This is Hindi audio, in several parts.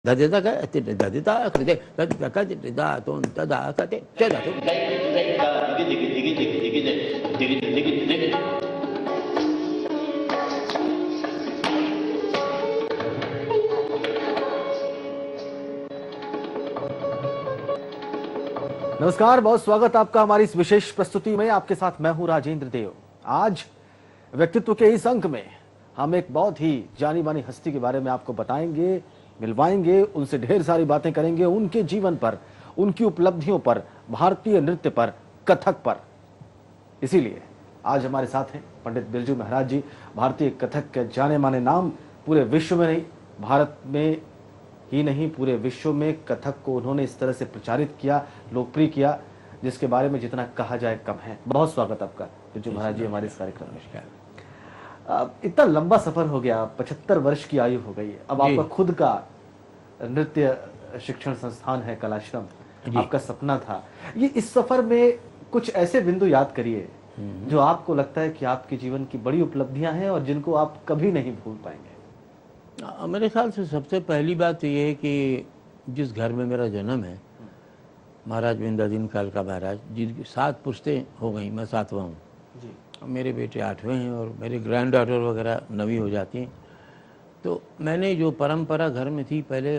ददिता का ददिता कृते ददिता का दिदा तो तदा कते चला तो नमस्कार, बहुत स्वागत आपका हमारी इस विशेष प्रस्तुति में। आपके साथ मैं हूं राजेंद्र देव। आज व्यक्तित्व के इस अंक में हम एक बहुत ही जानी मानी हस्ती के बारे में आपको बताएंगे, मिलवाएंगे, उनसे ढेर सारी बातें करेंगे, उनके जीवन पर, उनकी उपलब्धियों पर, भारतीय नृत्य पर, कथक पर। इसीलिए आज हमारे साथ हैं पंडित बिरजू महाराज जी, भारतीय कथक के जाने माने नाम। पूरे विश्व में नहीं, भारत में ही नहीं, पूरे विश्व में कथक को उन्होंने इस तरह से प्रचारित किया, लोकप्रिय किया, जिसके बारे में जितना कहा जाए कम है। बहुत स्वागत आपका बिरजू महाराज जी हमारे इस कार्यक्रम में। इतना लंबा सफर हो गया, 75 वर्ष की आयु हो गई, अब आपका खुद का नृत्य शिक्षण संस्थान है, कलाश्रम, आपका सपना था। ये इस सफर में कुछ ऐसे बिंदु याद करिए जो आपको लगता है कि आपके जीवन की बड़ी उपलब्धियां हैं और जिनको आप कभी नहीं भूल पाएंगे। मेरे ख्याल से सबसे पहली बात तो ये है कि जिस घर में मेरा जन्म है, महाराज बिंदादीन कालका महाराज, जिनकी 7 पुश्तें हो गई, मैं 7वां हूँ, मेरे बेटे 8वें हैं और मेरे ग्रैंड डॉटर वगैरह 9वीं हो जाती हैं। तो मैंने जो परंपरा घर में थी, पहले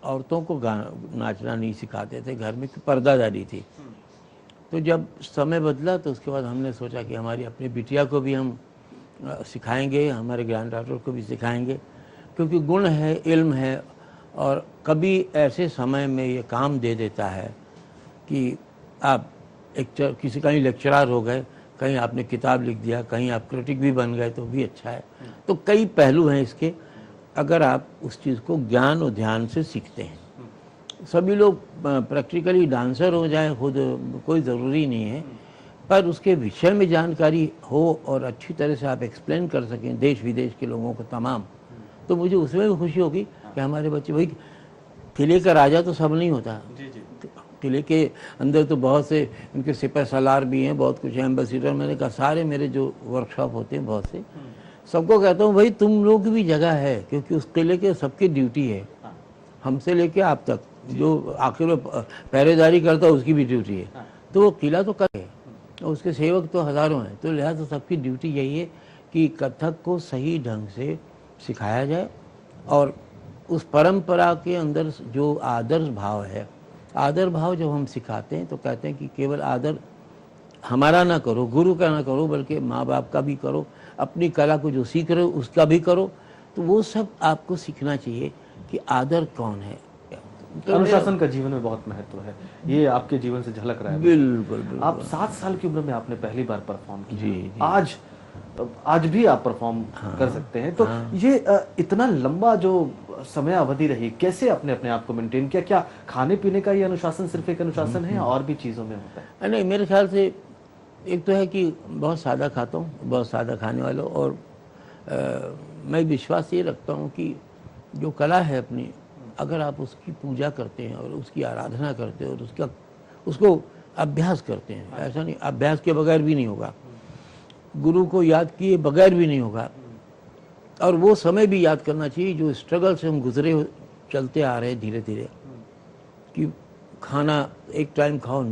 औरतों को नाचना नहीं सिखाते थे, घर में पर्दादारी थी। तो जब समय बदला तो उसके बाद हमने सोचा कि हमारी अपनी बिटिया को भी हम सिखाएंगे, हमारे ग्रैंड डॉटर को भी सिखाएंगे, क्योंकि गुण है, इल्म है। और कभी ऐसे समय में ये काम दे देता है कि आप किसी कहीं लेक्चरर हो गए, कहीं आपने किताब लिख दिया, कहीं आप क्रिटिक भी बन गए तो भी अच्छा है। तो कई पहलू हैं इसके, अगर आप उस चीज़ को ज्ञान और ध्यान से सीखते हैं। सभी लोग प्रैक्टिकली डांसर हो जाए खुद, कोई ज़रूरी नहीं है, पर उसके विषय में जानकारी हो और अच्छी तरह से आप एक्सप्लेन कर सकें देश विदेश के लोगों को तमाम, तो मुझे उसमें भी खुशी होगी कि हमारे बच्चे, भाई किले का राजा तो सब नहीं होता, किले के अंदर तो बहुत से उनके सिपह सलार भी हैं, बहुत कुछ एम्बेसडर। मैंने कहा सारे मेरे जो वर्कशॉप होते हैं बहुत से, सबको कहता हूँ भाई तुम लोग की भी जगह है, क्योंकि उस किले के सबकी ड्यूटी है, हमसे लेके आप तक, जो आखिर में पहरेदारी करता है उसकी भी ड्यूटी है। तो वो किला तो करे, उसके सेवक तो हज़ारों हैं, तो लिहाजा सबकी ड्यूटी यही है कि कथक को सही ढंग से सिखाया जाए और उस परंपरा के अंदर जो आदर्श भाव है, आदर भाव जब हम सिखाते हैं तो कहते हैं कि केवल आदर हमारा ना करो, गुरु का ना करो, बल्कि माँ बाप का भी करो, अपनी कला को जो सीख रहे हो उसका भी करो। तो वो सब आपको सीखना चाहिए कि आदर कौन है। तो अनुशासन का जीवन में बहुत महत्व है, ये आपके जीवन से झलक रहा है। बिल्कुल। आप 7 साल की उम्र में आपने पहली बार परफॉर्म किया, आज भी आप परफॉर्म कर सकते हैं। तो ये इतना लंबा जो समय अवधि रही, कैसे अपने आप को मेंटेन किया? क्या खाने पीने का ये अनुशासन सिर्फ एक अनुशासन है और भी चीजों में होता है? नहीं, मेरे ख्याल से एक तो है कि बहुत सादा खाता हूँ, बहुत सादा खाने वाला, और मैं विश्वास ये रखता हूँ कि जो कला है अपनी, अगर आप उसकी पूजा करते हैं और उसकी आराधना करते हैं और उसको अभ्यास करते हैं, ऐसा नहीं अभ्यास के बगैर भी नहीं होगा, गुरु को याद किए बगैर भी नहीं होगा। और वो समय भी याद करना चाहिए जो स्ट्रगल से हम गुजरे चलते आ रहे हैं धीरे धीरे, कि खाना एक टाइम खाओ,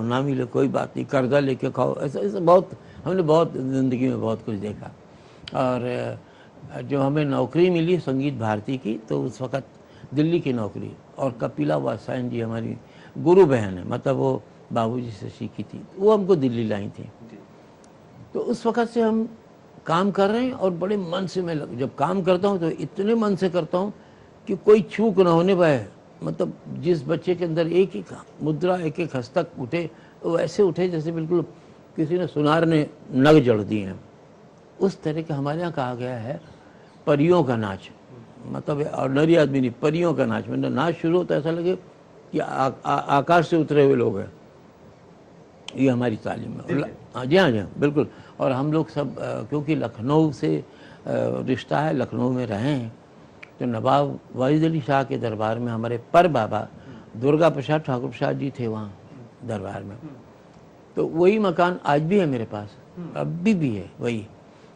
ना मिले कोई बात नहीं, कर्जा लेके खाओ, ऐसा बहुत हमने बहुत ज़िंदगी में बहुत कुछ देखा। और जो हमें नौकरी मिली संगीत भारती की, तो उस वक़्त दिल्ली की नौकरी, और कपिला वात्सायन जी हमारी गुरु बहन है, मतलब वो बाबूजी से सीखी थी, वो हमको दिल्ली लाई थी। तो उस वक़्त से हम काम कर रहे हैं और बड़े मन से मैं जब काम करता हूँ तो इतने मन से करता हूँ कि कोई चूक ना होने पाए। मतलब जिस बच्चे के अंदर एक एक मुद्रा, एक एक हस्तक उठे, वो ऐसे उठे जैसे बिल्कुल किसी ने सुनार ने नग जड़ दिए हैं। उस तरह का हमारे यहाँ कहा गया है परियों का नाच, मतलब ऑर्डनरी आदमी नहीं, परियों का नाच। मतलब नाच शुरू होता है ऐसा लगे कि आकाश से उतरे हुए लोग हैं। ये हमारी तालीम है। जी हाँ, बिल्कुल। और हम लोग सब क्योंकि लखनऊ से रिश्ता है, लखनऊ में रहे हैं, तो नवाब वाजिद अली शाह के दरबार में हमारे पर बाबा दुर्गा प्रसाद ठाकुर प्रसाद जी थे वहाँ दरबार में। तो वही मकान आज भी है मेरे पास, अभी भी है वही।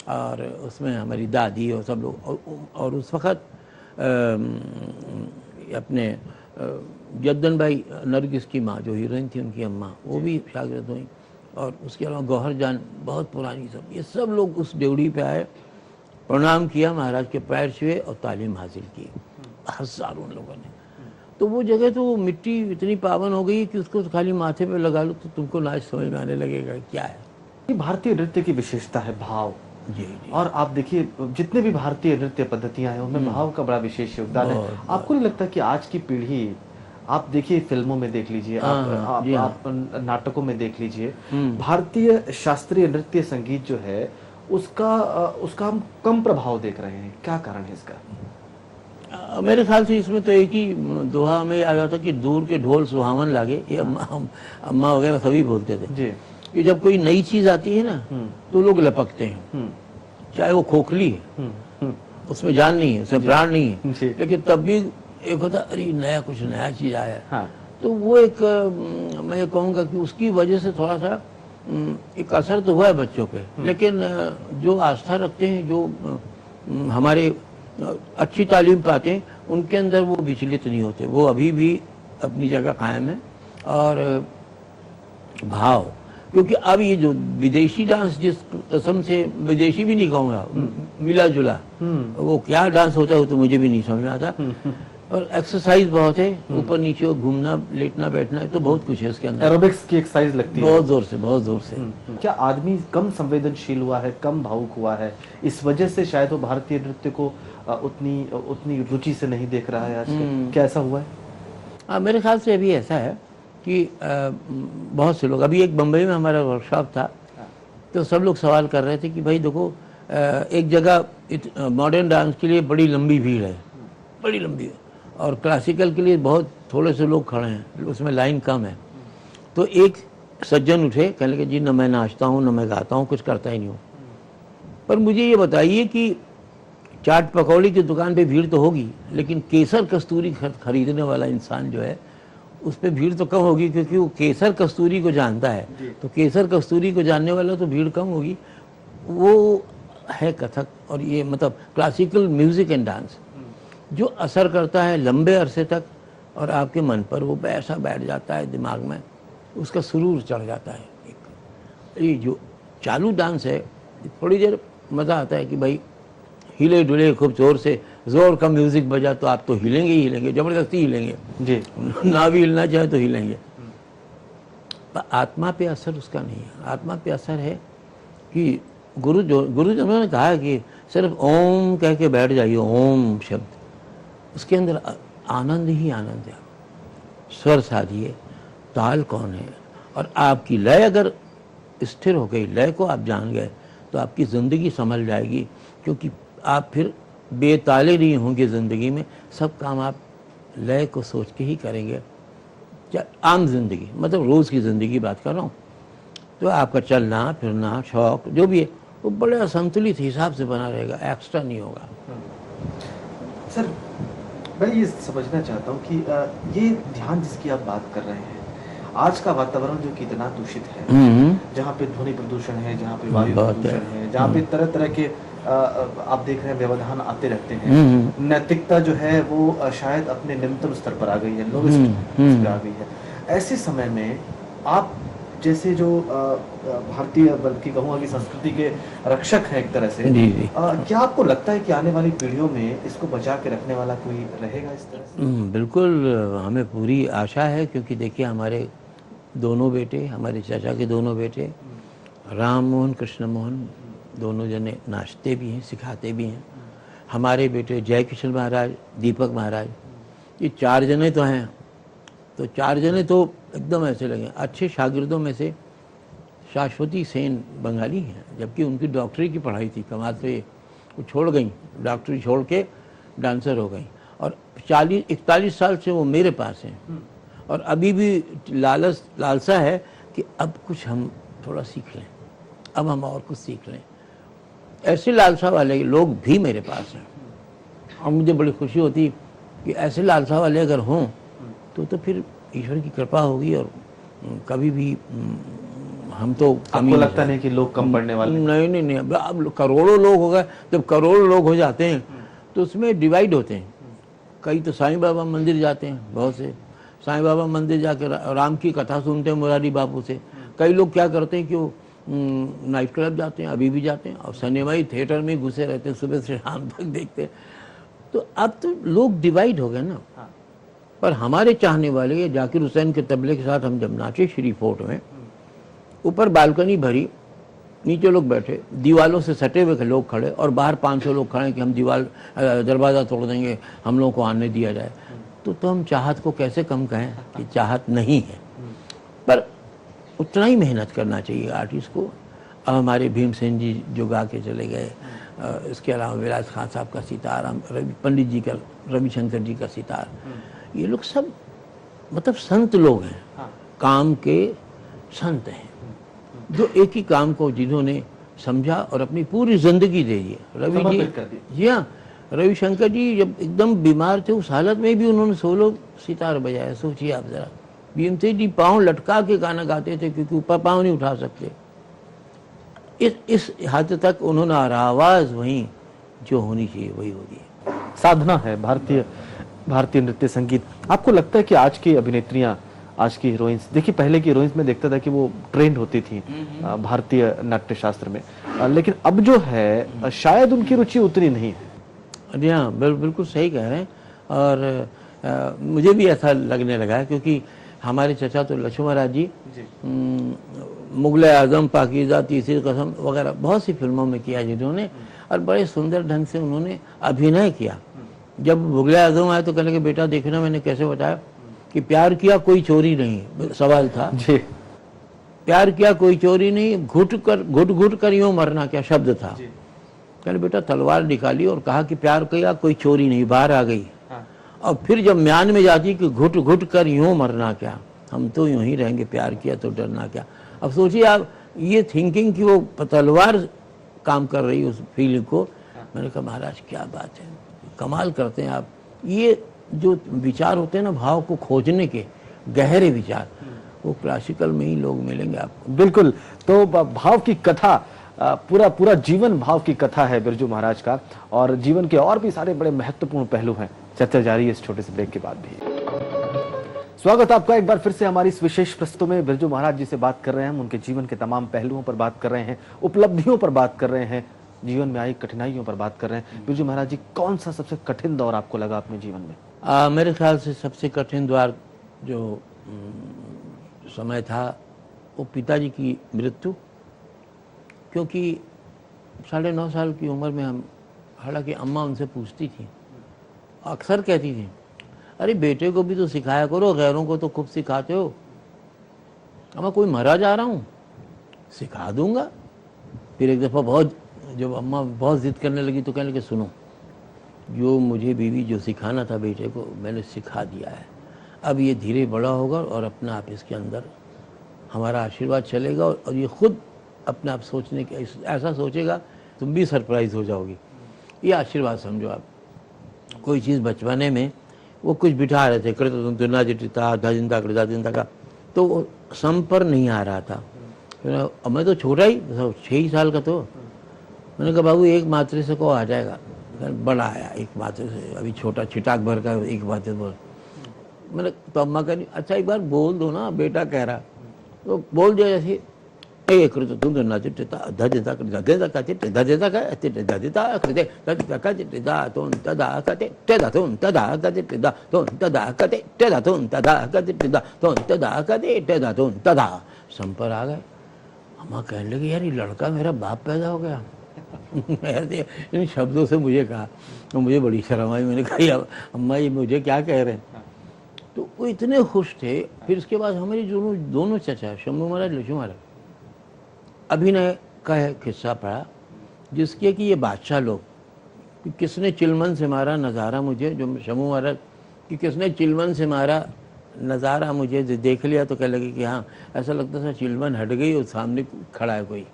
और उसमें हमारी दादी और सब लोग, और उस वक़्त अपने जद्दन भाई नरगिस की माँ जो हीरोइन थी, उनकी अम्मा, वो भी शागिर्द हुई। और उसके अलावा गौहर जान बहुत पुरानी, सब ये सब लोग उस ड्योढ़ी पे आए, प्रणाम किया, महाराज के पैर छुए और तालीम हासिल की, हज़ारों लोगों ने। तो वो जगह तो मिट्टी इतनी पावन हो गई कि उसको तो खाली माथे पे लगा लो तो तुमको नाच समझ में आने लगेगा क्या है। ये भारतीय नृत्य की विशेषता है, भाव। जी जी। और आप देखिए जितने भी भारतीय नृत्य पद्धतियां हैं उनमें भाव का बड़ा विशेष योगदान है। आपको नहीं लगता कि आज की पीढ़ी, आप देखिए फिल्मों में देख लीजिए, आप नाटकों में देख लीजिए, भारतीय शास्त्रीय नृत्य संगीत जो है उसका हम कम प्रभाव देख रहे हैं। क्या कारण है इसका? मेरे ख्याल से इसमें तो एक ही दोहा में आ जाता कि दूर के ढोल सुहावन लागे, ये अम्मा वगैरह सभी बोलते थे जी। कि जब कोई नई चीज आती है ना तो लोग लपकते हैं, चाहे वो खोखली है, उसमें जान नहीं है, उसमें प्राण नहीं है, लेकिन तब भी एक होता अरे नया, कुछ नया चीज आया है। हाँ। तो वो एक मैं कहूँगा कि उसकी वजह से थोड़ा सा एक असर तो हुआ है बच्चों पे, लेकिन जो आस्था रखते हैं, जो हमारे अच्छी तालीम पाते हैं, उनके अंदर वो विचलित नहीं होते, वो अभी भी अपनी जगह कायम है। और भाव, क्योंकि अब ये जो विदेशी डांस, जिस कसम से विदेशी भी नहीं कहूँगा, मिला जुला, वो क्या डांस होता है वो तो मुझे भी नहीं समझ में आता। और एक्सरसाइज बहुत है, ऊपर नीचे घूमना, लेटना, बैठना, तो बहुत कुछ है उसके अंदर। एरोबिक्स की एक्सरसाइज लगती है बहुत जोर से, बहुत जोर से। क्या आदमी कम संवेदनशील हुआ है, कम भावुक हुआ है, इस वजह से शायद वो भारतीय नृत्य को उतनी रुचि से नहीं देख रहा है आजकल? क्या ऐसा हुआ है? मेरे ख्याल से अभी ऐसा है कि बहुत से लोग, अभी एक बम्बई में हमारा वर्कशॉप था, तो सब लोग सवाल कर रहे थे कि भाई देखो, एक जगह मॉडर्न डांस के लिए बड़ी लंबी भीड़ है, बड़ी लंबी है, और क्लासिकल के लिए बहुत थोड़े से लोग खड़े हैं, उसमें लाइन कम है। तो एक सज्जन उठे, कहने लगे जी न मैं नाचता हूँ, न मैं गाता हूँ, कुछ करता ही नहीं हूँ, पर मुझे ये बताइए कि चाट पकौड़ी की दुकान पे भीड़ तो होगी, लेकिन केसर कस्तूरी खरीदने वाला इंसान जो है उस पर भीड़ तो कम होगी, क्योंकि वो केसर कस्तूरी को जानता है। तो केसर कस्तूरी को जानने वाला तो भीड़ कम होगी। वो है कथक, और ये मतलब क्लासिकल म्यूजिक एंड डांस जो असर करता है लंबे अरसे तक, और आपके मन पर वो ऐसा बैठ जाता है दिमाग में, उसका सुरूर चढ़ जाता है। एक ये जो चालू डांस है, थोड़ी देर मज़ा आता है कि भाई हिले डुले खूब जोर से, जोर का म्यूजिक बजा तो आप तो हिलेंगे ही हिलेंगे, जबरदस्ती हिलेंगे जी, ना भी हिलना चाहे तो हिलेंगे। पर आत्मा पे असर उसका नहीं है। आत्मा पे असर है कि गुरुजनों ने कहा कि सिर्फ ओम कह के बैठ जाइए, ओम शब्द, उसके अंदर आनंद ही आनंद है। स्वर साधिए, ताल कौन है, और आपकी लय अगर स्थिर हो गई, लय को आप जान गए, तो आपकी ज़िंदगी संभल जाएगी, क्योंकि आप फिर बेताले नहीं होंगे ज़िंदगी में। सब काम आप लय को सोच के ही करेंगे। आम जिंदगी, मतलब रोज़ की ज़िंदगी बात कर रहा हूँ, तो आपका चलना फिरना शौक जो भी है वो बड़े संतुलित हिसाब से बना रहेगा, एक्स्ट्रा नहीं होगा। सर मैं ये समझना चाहता हूँ कि ये ध्यान जिसकी आप बात कर रहे हैं, आज का वातावरण जो कि इतना दूषित है, जहाँ पे ध्वनि प्रदूषण है, जहाँ पे वायु प्रदूषण है, जहाँ पे तरह तरह के आप देख रहे हैं व्यवधान आते रहते हैं, नैतिकता जो है वो शायद अपने निम्नतम स्तर पर आ गई है, लोवेस्ट पे आ गई है। ऐसे समय में आप जैसे जो भारतीय, बल्कि कहूँगा कि संस्कृति के रक्षक हैं एक तरह से, क्या आपको लगता है कि आने वाली पीढ़ियों में इसको बचा के रखने वाला कोई रहेगा इस तरह से? बिल्कुल, हमें पूरी आशा है, क्योंकि देखिए हमारे दोनों बेटे, हमारे चाचा के दोनों बेटे राम मोहन कृष्ण मोहन, दोनों जने नाचते भी हैं, सिखाते भी हैं। हमारे बेटे जय किशन महाराज, दीपक महाराज, ये 4 जने तो हैं। तो 4 जने तो एकदम ऐसे लगे। अच्छे शागिर्दों में से शाश्वती सेन बंगाली हैं, जबकि उनकी डॉक्टरी की पढ़ाई थी, कमाल से वो छोड़ गई, डॉक्टरी छोड़ के डांसर हो गई, और 41 साल से वो मेरे पास हैं। और अभी भी लालसा है कि अब कुछ हम थोड़ा सीख लें, अब हम और कुछ सीख लें। ऐसे लालसा वाले लोग भी मेरे पास हैं, और मुझे बड़ी खुशी होती कि ऐसे लालसा वाले अगर हों तो फिर ईश्वर की कृपा होगी, और कभी भी हम तो आपको लगता नहीं कि लोग कम पढ़ने वाले? नहीं, अब करोड़ों लोग हो गए। जब करोड़ों लोग हो जाते हैं तो उसमें डिवाइड होते हैं, कई तो साईं बाबा मंदिर जाते हैं, बहुत से साईं बाबा मंदिर जाकर राम की कथा सुनते हैं मुरारी बाबू से। कई लोग क्या करते हैं कि वो नाइट क्लब जाते हैं, अभी भी जाते हैं, और सिनेमाई थिएटर में घुसे रहते हैं, सुबह से शाम तक देखते हैं। तो अब तो लोग डिवाइड हो गए ना। पर हमारे चाहने वाले, जाकिर हुसैन के तबले के साथ हम जब नाचे श्री फोर्ट में, ऊपर बालकनी भरी, नीचे लोग बैठे, दीवालों से सटे हुए लोग खड़े, और बाहर 500 लोग खड़े कि हम दरवाज़ा तोड़ देंगे, हम लोगों को आने दिया जाए। तो हम चाहत को कैसे कम कहें कि चाहत नहीं है, पर उतना ही मेहनत करना चाहिए आर्टिस्ट को। अब हमारे भीमसेन जी जो गा के चले गए, इसके अलावा विलास खान साहब का सितार, पंडित जी का, रविशंकर जी का सितार, ये लोग सब मतलब संत लोग हैं, काम के संत हैं, जो एक ही काम को जिन्होंने समझा और अपनी पूरी जिंदगी दे दी। रवि जी, हाँ, रविशंकर जी जब एकदम बीमार थे, उस हालत में भी उन्होंने सोलो सितार बजाया। सोचिए आप जरा, भीमसेन जी पाँव लटका के गाना गाते थे क्योंकि ऊपर पाँव नहीं उठा सकते। इस हद तक उन्होंने आवाज़ वहीं जो होनी चाहिए वही होगी। साधना है भारतीय नृत्य संगीत। आपको लगता है कि आज की अभिनेत्रियां, आज की हीरोइंस, देखिए पहले की हीरोइंस में देखता था कि वो ट्रेंड होती थी भारतीय नाट्य शास्त्र में, लेकिन अब जो है शायद उनकी रुचि उतनी नहीं है। जी हाँ, बिल्कुल सही कह रहे हैं। और मुझे भी ऐसा लगने लगा है, क्योंकि हमारे चचा तो लक्ष्मण महाराज जी मुगल आजम, पाकीज़ा, तीसरी कसम वगैरह बहुत सी फिल्मों में किया जिन्होंने, और बड़े सुंदर ढंग से उन्होंने अभिनय किया। जब मुगल आजम आए तो कहने के बेटा देखना मैंने कैसे बताया कि प्यार किया कोई चोरी नहीं, सवाल था जी, प्यार किया कोई चोरी नहीं, घुट कर यूं मरना क्या शब्द था। कहने बेटा तलवार निकाली और कहा कि प्यार किया कोई चोरी नहीं, बाहर आ गई। और फिर जब म्यान में जाती कि घुट कर यूं मरना क्या, हम तो यूं ही रहेंगे, प्यार किया तो डरना क्या। अब सोचिए आप, ये थिंकिंग कि वो तलवार काम कर रही उस फीलिंग को। मैंने कहा महाराज क्या बात है, कमाल करते हैं आप। ये जो विचार होते हैं ना भाव को खोजने के, गहरे विचार, वो क्लासिकल में ही लोग मिलेंगे आपको। बिल्कुल। तो भाव की कथा, पूरा जीवन भाव की कथा है बिरजू महाराज का, और जीवन के और भी सारे बड़े महत्वपूर्ण पहलू हैं। चर्चा जारी है इस छोटे से ब्रेक के बाद भी। स्वागत आपका एक बार फिर से हमारी इस विशेष प्रस्तुति में। बिरजू महाराज जी से बात कर रहे हैं, हम उनके जीवन के तमाम पहलुओं पर बात कर रहे हैं, उपलब्धियों पर बात कर रहे हैं, जीवन में आई कठिनाइयों पर बात कर रहे हैं। बिरजू महाराज जी, कौन सा सबसे कठिन दौर आपको लगा अपने जीवन में? मेरे ख्याल से सबसे कठिन दौर जो समय था वो पिताजी की मृत्यु, क्योंकि 9.5 साल की उम्र में हम, हालांकि अम्मा उनसे पूछती थी, अक्सर कहती थी, अरे बेटे को भी तो सिखाया करो, गैरों को तो खूब सिखाते हो। अम्मा कोई मरा जा रहा हूँ, सिखा दूंगा। फिर एक दफ़ा बहुत, जब अम्मा बहुत जिद करने लगी तो कहने लगे सुनो, जो मुझे बीवी जो सिखाना था बेटे को मैंने सिखा दिया है, अब ये धीरे बड़ा होगा और अपने आप इसके अंदर हमारा आशीर्वाद चलेगा, और ये खुद अपने आप सोचने के ऐसा सोचेगा तुम भी सरप्राइज हो जाओगी। ये आशीर्वाद समझो आप। कोई चीज़ बचपने में वो कुछ बिठा रहे थे, का, तो वो सम पर नहीं आ रहा था। मैं तो छोटा ही, 6 ही साल का तो। मैंने कहा बाबू एक मात्रे से को आ जाएगा। बड़ा आया एक मात्रे से, अभी छोटा छिटाक भर का एक मात्रे बोल। मैंने तो अम्मा कह, अच्छा एक बार बोल दो ना, बेटा कह रहा। तो बोल दिया जैसे, संपर आ गए। अम्मा कहने लगी यार ये लड़का मेरा बाप पैदा हो गया। इन शब्दों से मुझे कहा, तो मुझे बड़ी शर्म आई। मैंने कहा अम्मा ये मुझे क्या कह रहे हैं। तो वो इतने खुश थे। फिर उसके बाद हमारे दोनों चचा, शंभू महाराज, लक्ष्मण महाराज, अभिनय का किस्सा पढ़ा, जिसके कि ये बादशाह लोग कि किसने चिलमन से मारा नज़ारा मुझे, जो शंभू महाराज कि किसने चिलमन से मारा नज़ारा मुझे, देख लिया तो कह लगे कि हाँ, ऐसा लगता था चिलमन हट गई और सामने खड़ा है कोई।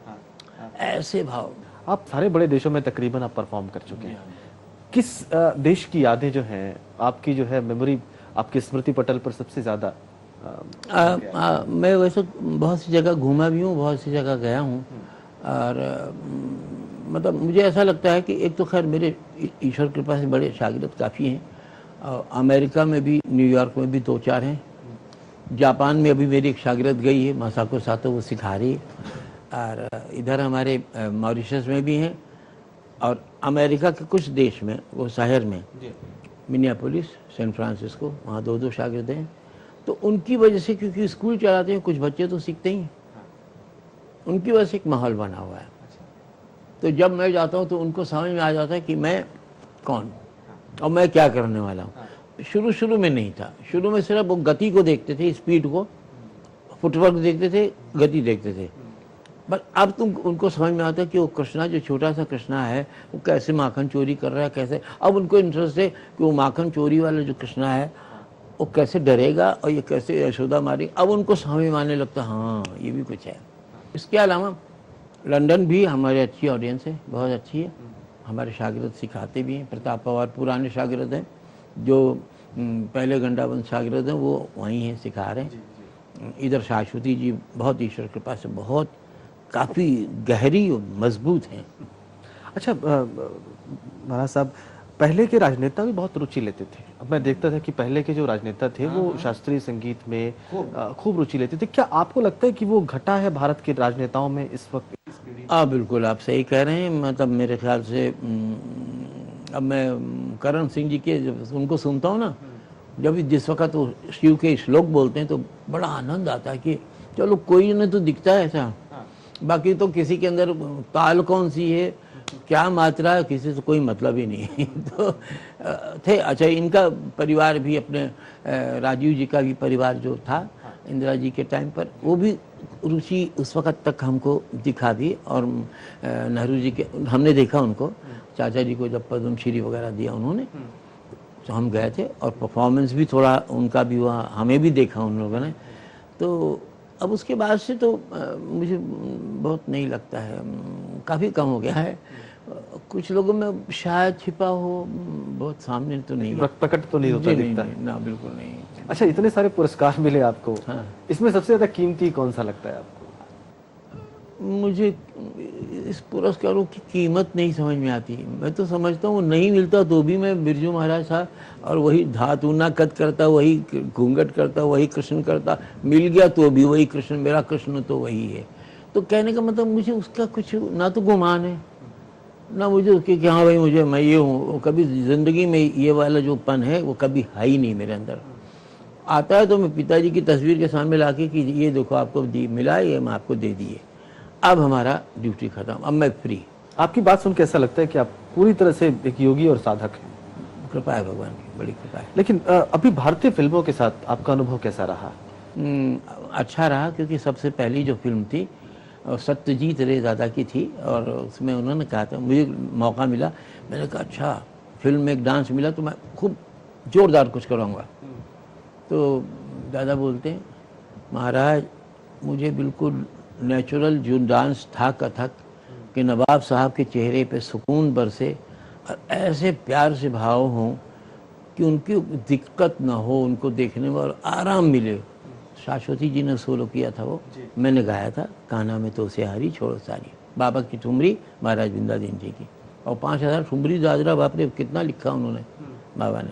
ऐसे भाव। आप सारे बड़े देशों में तकरीबन आप परफॉर्म कर चुके हैं। किस देश की यादें जो हैं आपकी, जो है मेमोरी, आपकी स्मृति पटल पर सबसे ज्यादा? मैं वैसे बहुत सी जगह घूमा भी हूँ, बहुत सी जगह गया हूँ, और मतलब मुझे ऐसा लगता है कि एक तो खैर मेरे ईश्वर कृपा से बड़े शागिर्द काफ़ी हैं, और अमेरिका में भी, न्यूयॉर्क में भी 2-4 हैं। जापान में अभी मेरी एक शागिर्द गई है, मासाको सातो, वो सिखा रही है। और इधर हमारे मॉरिशस में भी हैं, और अमेरिका के कुछ देश में, वो शहर में, मिनियापोलिस, सैन फ्रांसिस्को, वहाँ 2-2 शागिर्द हैं। तो उनकी वजह से, क्योंकि स्कूल चलाते हैं, कुछ बच्चे तो सीखते ही हैं, उनकी वजह से एक माहौल बना हुआ है। तो जब मैं जाता हूँ तो उनको समझ में आ जाता है कि मैं कौन और मैं क्या करने वाला हूँ। शुरू में नहीं था, शुरू में सिर्फ वो गति को देखते थे, स्पीड को, फुटवर्क देखते थे, गति देखते थे। बट अब तुम उनको समझ में आता है कि वो कृष्णा, जो छोटा सा कृष्णा है, वो कैसे माखन चोरी कर रहा है, कैसे। अब उनको इंटरेस्ट है कि वो माखन चोरी वाला जो कृष्णा है वो कैसे डरेगा और ये कैसे यशोदा मारेगी। अब उनको समझ में आने लगता है, हाँ ये भी कुछ है। इसके अलावा लंदन भी हमारी अच्छी ऑडियंस है, बहुत अच्छी है। हमारे शागिर्द सिखाते भी हैं। प्रताप पवार पुराने शागिर्द हैं, जो पहले गंडाबंद शागिर्द हैं, वो वहीं हैं, सिखा रहे हैं। इधर शाश्वती जी बहुत ईश्वर कृपा से बहुत काफ़ी गहरी और मजबूत हैं। अच्छा महाराज साहब, पहले के राजनेता भी बहुत रुचि लेते थे। अब मैं देखता था कि पहले के जो राजनेता थे वो शास्त्रीय संगीत में खूब रुचि लेते थे। क्या आपको लगता है कि वो घटा है भारत के राजनेताओं में इस वक्त? बिल्कुल आप सही कह रहे हैं। मतलब मेरे ख्याल से अब मैं करण सिंह जी के जब उनको सुनता हूँ ना, जब जिस वक्त वो शिव के श्लोक बोलते हैं तो बड़ा आनंद आता है कि चलो कोई न तो दिखता है ऐसा। बाकी तो किसी के अंदर ताल कौन सी है, क्या मात्रा है, किसी से कोई मतलब ही नहीं। तो थे। अच्छा, इनका परिवार भी, अपने राजीव जी का भी परिवार जो था इंदिरा जी के टाइम पर, वो भी रुचि उस वक़्त तक हमको दिखा दी। और नेहरू जी के हमने देखा उनको, चाचा जी को जब पद्मश्री वगैरह दिया उन्होंने, तो हम गए थे और परफॉर्मेंस भी थोड़ा उनका भी हुआ, हमें भी देखा उन लोगों ने। तो अब उसके बाद से तो मुझे बहुत नहीं लगता है, काफ़ी कम हो गया है। कुछ लोगों में शायद छिपा हो, बहुत सामने तो नहीं, प्रकट तो नहीं होता दिखता। ना, बिल्कुल नहीं। अच्छा, इतने सारे पुरस्कार मिले आपको, हाँ। इसमें सबसे ज्यादा कीमती कौन सा लगता है आपको? मुझे इस पुरस्कारों की कीमत नहीं समझ में आती। मैं तो समझता हूँ नहीं मिलता तो भी मैं बिरजू महाराज था, और वही धातुना कद करता, वही घूंघट करता, वही कृष्ण करता, मिल गया तो भी वही कृष्ण, मेरा कृष्ण तो वही है। तो कहने का मतलब मुझे उसका कुछ ना तो गुमान है, ना मुझे उसके कि हाँ भाई मुझे मैं ये हूँ। कभी ज़िंदगी में ये वाला जो पन है वो कभी है ही नहीं मेरे अंदर। आता है तो मैं पिताजी की तस्वीर के सामने लाके कि ये देखो आपको मिला, ये मैं आपको दे दिए, अब हमारा ड्यूटी खत्म, अब मैं फ्री। आपकी बात सुन के ऐसा लगता है कि आप पूरी तरह से एक योगी और साधक हैं। कृपा है भगवान की, बड़ी कृपा है। लेकिन अभी भारतीय फिल्मों के साथ आपका अनुभव कैसा रहा? अच्छा रहा, क्योंकि सबसे पहली जो फिल्म थी सत्यजीत रे दादा की थी, और उसमें उन्होंने कहा था, मुझे मौका मिला, मैंने कहा अच्छा फिल्म में एक डांस मिला तो मैं खूब जोरदार कुछ कराऊंगा। तो दादा बोलते हैं, महाराज मुझे बिल्कुल नेचुरल जो डांस था कथक कि नवाब साहब के चेहरे पे सुकून बरसे और ऐसे प्यार से भाव हों कि उनकी दिक्कत ना हो, उनको देखने में और आराम मिले। शाश्वती जी ने सोलो किया था, वो मैंने गाया था, कान्हा में तो सिहारी छोड़ो सारी, बाबा की ठुमरी महाराज बिंदादीन जी की, और 5000 ठुमरी दादरा, बाप रे कितना लिखा उन्होंने बाबा ने।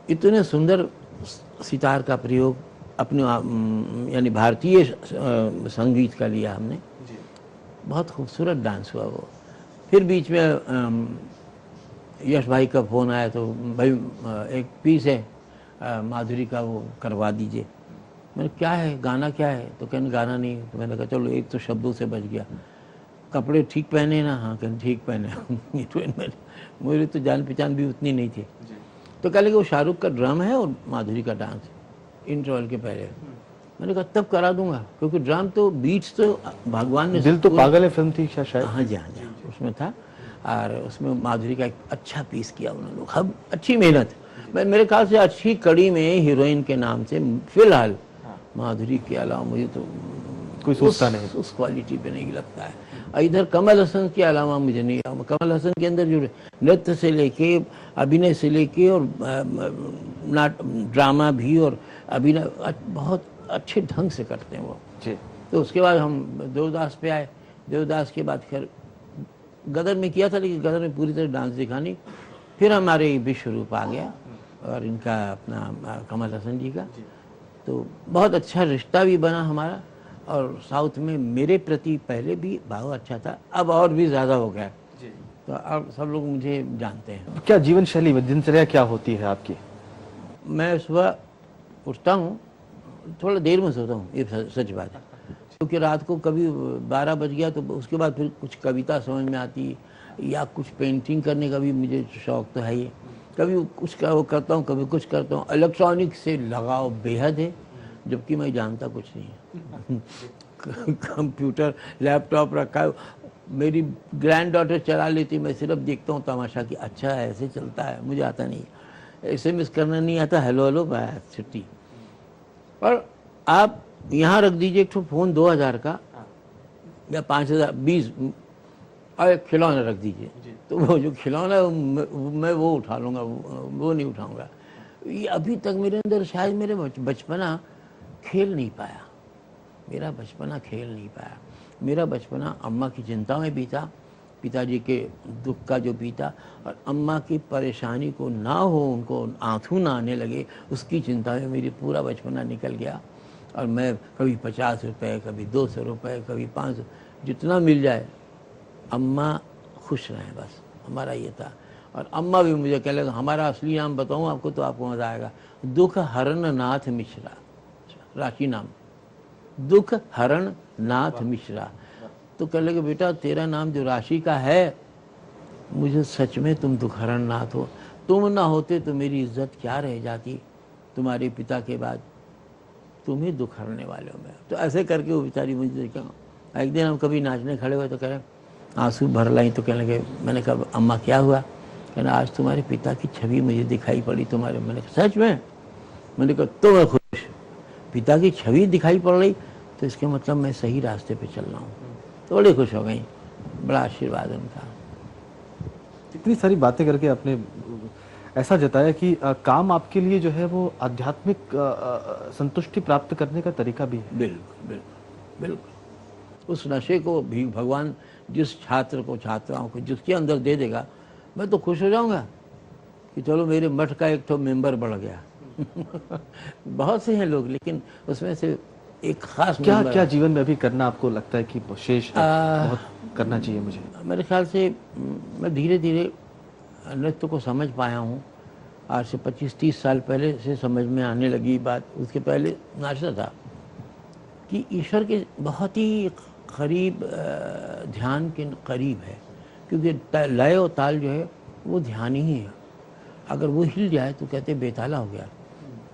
इतने सुंदर सितार का प्रयोग अपने यानी भारतीय संगीत का लिया हमने, बहुत खूबसूरत डांस हुआ वो। फिर बीच में यश भाई का फ़ोन आया तो भाई एक पीस है माधुरी का, वो करवा दीजिए। मैंने क्या है, गाना क्या है? तो कहने गाना नहीं। तो मैंने कहा चलो एक तो शब्दों से बच गया। कपड़े ठीक पहने ना? हाँ कहने ठीक पहने। मेरी तो जान पहचान भी उतनी नहीं थी। तो कह लगे वो शाहरुख का ड्रम है और माधुरी का डांस इंटरवल के पहले। मैंने कहा तब करा दूंगा, क्योंकि ड्रम तो बीट्स तो भगवान ने, दिल तो पागल है फिल्म थी शायद। हाँ जी, हाँ जी, उसमें था। और उसमें माधुरी का एक अच्छा पीस किया उन्होंने लोग, हम अच्छी मेहनत। मेरे ख्याल से अच्छी कड़ी में हीरोइन के नाम से फिलहाल माधुरी के अलावा मुझे तो कोई सोचता नहीं, उस क्वालिटी पे नहीं लगता है। और इधर कमल हसन के अलावा मुझे नहीं, कमल हसन के अंदर जो नृत्य से लेके, अभिनय से लेके, और ड्रामा भी और अभिनय बहुत अच्छे ढंग से करते हैं वो जी। तो उसके बाद हम देवदास पे आए। देवदास के बाद फिर गदर में किया था, लेकिन गदर में पूरी तरह डांस दिखा नहीं। फिर हमारे विश्व रूप आ गया, और इनका अपना कमल हसन जी का। तो बहुत अच्छा रिश्ता भी बना हमारा, और साउथ में मेरे प्रति पहले भी भाव अच्छा था, अब और भी ज़्यादा हो गया। तो अब सब लोग मुझे जानते हैं। क्या जीवन शैली में दिनचर्या क्या होती है आपकी? मैं सुबह उठता हूँ, थोड़ा देर में सोता हूँ, ये सच बात है, क्योंकि रात को कभी 12 बज गया तो उसके बाद फिर कुछ कविता समझ में आती, या कुछ पेंटिंग करने का भी मुझे शौक तो है ही। कभी कुछ करता हूँ, कभी कुछ करता हूँ। इलेक्ट्रॉनिक से लगाव बेहद है, जबकि मैं जानता कुछ नहीं है। कंप्यूटर लैपटॉप रखा है, मेरी ग्रैंड डॉटर चला लेती, मैं सिर्फ देखता हूँ तमाशा कि अच्छा है, ऐसे चलता है, मुझे आता नहीं। SMS करना नहीं आता, हेलो हेलो बाय, छुट्टी। और आप यहाँ रख दीजिए एक फ़ोन 2000 का या 5000, 20 और एक खिलौना रख दीजिए, तो वो जो खिलौना है मैं वो उठा लूँगा, वो नहीं उठाऊँगा। ये अभी तक मेरे अंदर शायद मेरे बचपना खेल नहीं पाया, मेरा बचपना खेल नहीं पाया। मेरा बचपना अम्मा की चिंता में बीता, पिताजी के दुख का जो बीता, और अम्मा की परेशानी को ना हो, उनको आंसू ना आने लगे, उसकी चिंता में मेरी पूरा बचपना निकल गया। और मैं कभी 50 रुपये, कभी 200 रुपये, कभी 500, जितना मिल जाए अम्मा खुश रहें, बस हमारा ये था। और अम्मा भी मुझे कह लगा, हमारा असली नाम बताऊँ आपको तो आपको मज़ा आएगा, दुख हरण नाथ मिश्रा, राशि नाम, दुख हरण नाथ मिश्रा। तो कह लगे बेटा तेरा नाम जो राशि का है, मुझे सच में तुम दुख हरण नाथ हो, तुम ना होते तो मेरी इज्जत क्या रह जाती, तुम्हारे पिता के बाद तुम ही दुख हरने वाले हो। मैं तो ऐसे करके वो बेचारी मुझे देखा। एक दिन हम कभी नाचने खड़े हुए तो कह रहे आंसू भर लाई, तो कहने लगे, मैंने कहा अम्मा क्या हुआ? कहना आज तुम्हारे पिता की छवि मुझे दिखाई पड़ी तुम्हारे। मैंने कहा सच में? मैंने कहा तो मैं खुश, पिता की छवि दिखाई पड़ रही तो इसके मतलब मैं सही रास्ते पे चल रहा हूँ। तो बड़े खुश हो गई, बड़ा आशीर्वाद उनका। इतनी सारी बातें करके आपने ऐसा जताया कि काम आपके लिए जो है वो आध्यात्मिक संतुष्टि प्राप्त करने का तरीका भी है। बिल्कुल बिल्कुल बिल्कुल। उस नशे को भी भगवान जिस छात्र को, छात्राओं को जिसके अंदर दे देगा, मैं तो खुश हो जाऊंगा कि चलो मेरे मठ का एक तो मेंबर बढ़ गया। बहुत से हैं लोग, लेकिन उसमें से एक खास क्या जीवन में अभी करना आपको लगता है कि शेष है, बहुत करना चाहिए मुझे? मेरे ख्याल से मैं धीरे धीरे नृत्य को समझ पाया हूँ। आज से 25-30 साल पहले से समझ में आने लगी बात। उसके पहले नाचता था कि ईश्वर के बहुत ही करीब, ध्यान के करीब है, क्योंकि लय और ताल जो है वो ध्यान ही है। अगर वो हिल जाए तो कहते बेताला हो गया।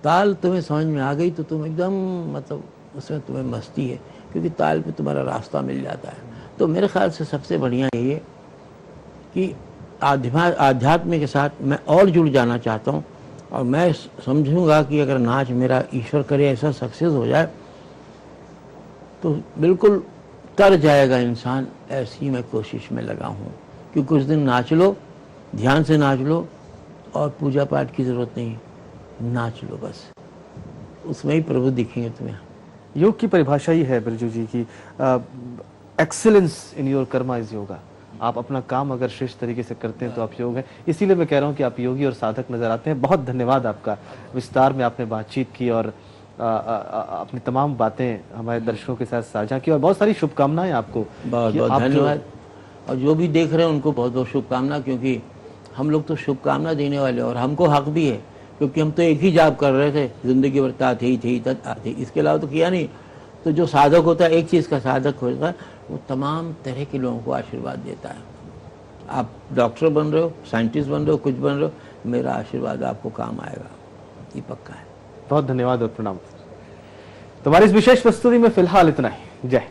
ताल तुम्हें समझ में आ गई तो तुम एकदम, मतलब उसमें तुम्हें मस्ती है, क्योंकि ताल पे तुम्हारा रास्ता मिल जाता है। तो मेरे ख्याल से सबसे बढ़िया यही है कि आध्यात्म के साथ मैं और जुड़ जाना चाहता हूँ, और मैं समझूंगा कि अगर नाच मेरा ईश्वर करे ऐसा सक्सेस हो जाए तो बिल्कुल तर जाएगा इंसान। ऐसी मैं कोशिश में लगा हूँ कि कुछ दिन नाच लो, ध्यान से नाच लो, और पूजा पाठ की ज़रूरत नहीं, नाच लो बस, उसमें ही प्रभु दिखेंगे तुम्हें। योग की परिभाषा ही है बिरजू जी की excellence in your Karma is yoga. आप अपना काम अगर श्रेष्ठ तरीके से करते हैं तो आप योग हैं। इसीलिए मैं कह रहा हूं कि आप योगी और साधक नजर आते हैं। बहुत धन्यवाद आपका, विस्तार में आपने बातचीत की और अपनी तमाम बातें हमारे दर्शकों के साथ साझा की, और बहुत सारी शुभकामनाएं आपको। बहुत बहुत धन्यवाद। और जो भी देख रहे हैं उनको बहुत बहुत शुभकामना, क्योंकि हम लोग तो शुभकामना देने वाले, और हमको हक भी है, क्योंकि हम तो एक ही जाप कर रहे थे जिंदगी भर, ता थी तत आते, इसके अलावा तो किया नहीं। तो जो साधक होता है, एक चीज़ का साधक होता है, वो तमाम तरह के लोगों को आशीर्वाद देता है। आप डॉक्टर बन रहे हो, साइंटिस्ट बन रहे हो, कुछ बन रहे हो, मेरा आशीर्वाद आपको काम आएगा, ये पक्का है। बहुत धन्यवाद और प्रणाम। तुम्हारी इस विशेष प्रस्तुति में फिलहाल इतना ही। जय।